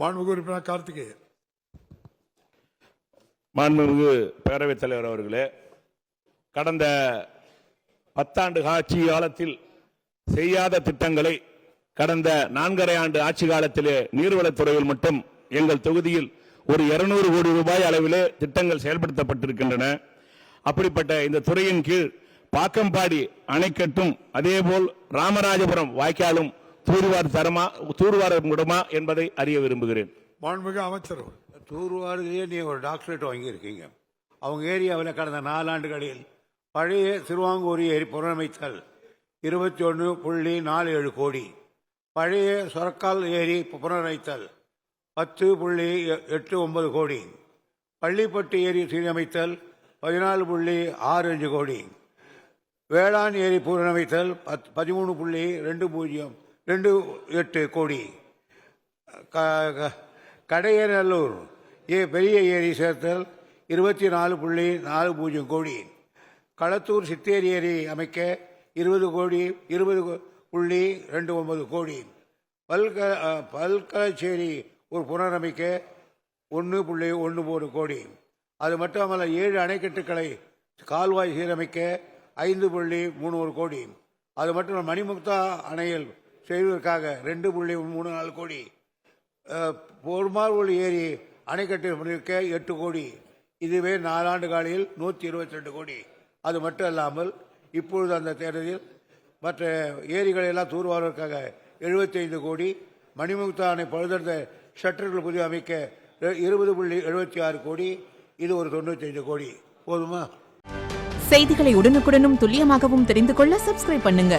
மாண்புமிகு உறுப்பினர் கார்த்திகேயன். மாண்புமிகு பேரவைத் தலைவர் அவர்களே, கடந்த 10 ஆண்டு ஆட்சி காலத்தில் செய்யாத திட்டங்களை கடந்த 4.5 ஆண்டு ஆட்சி காலத்திலே நீர்வளத்துறையில் மட்டும் எங்கள் தொகுதியில் ஒரு 200 கோடி ரூபாய் அளவிலே திட்டங்கள் செயல்படுத்தப்பட்டிருக்கின்றன. அப்படிப்பட்ட இந்த துறையின் கீழ் பாக்கம்பாடி அணைக்கட்டும் அதேபோல் ராமராஜபுரம் வாய்க்காலும் தூர்வார முடியுமா என்பதை அறிய விரும்புகிறேன். மாண்புமிகு அமைச்சர். தூர்வாரத்திலேயே நீ ஒரு டாக்டரேட் வாங்கியிருக்கீங்க. அவங்க ஏரியாவில் கடந்த 4 ஆண்டுகளில் பழைய சிறுவாங்கூர் ஏரி புனரமைத்தல் 21.47 கோடி, பழைய சொரக்கால் ஏரி புனரமைத்தல் 10.89 கோடி, பள்ளிப்பட்டு ஏரி சீரமைத்தல் 14.65 கோடி, வேளாண் ஏரி புனரமைத்தல் 13.28 கோடி, கடையநல்லூர் பெரிய ஏரி சேர்த்தல் 24.40 கோடி, களத்தூர் சித்தேரி ஏரி அமைக்க 20.29 கோடி, பல்கலச்சேரி ஒரு புனரமைக்க 1.13 கோடி. அது மட்டுமல்ல 7 அணைக்கட்டுகளை கால்வாய் சீரமைக்க 5.31 கோடி. அது மட்டும் மணிமுக்தா அணையில் செய்வதற்காக 2.34 கோடி, பொருமாள் ஏரி அணைக்கட்டு 8 கோடி. இதுவே 4 ஆண்டு காலையில் 122 கோடி. அது மட்டும் அல்லாமல் இப்பொழுது அந்த தேர்தலில் மற்ற ஏரிகளை எல்லாம் தூர்வாருவதற்காக 75 கோடி, மணிமுக்தா அணை பழுதடைந்த ஷட்டர்கள் புதிய அமைக்க 20.76 கோடி. இது ஒரு 95 கோடி. போதுமா? செய்திகளை உடனுக்குடனும் துல்லியமாகவும் தெரிந்து கொள்ள சப்ஸ்கிரைப் பண்ணுங்க.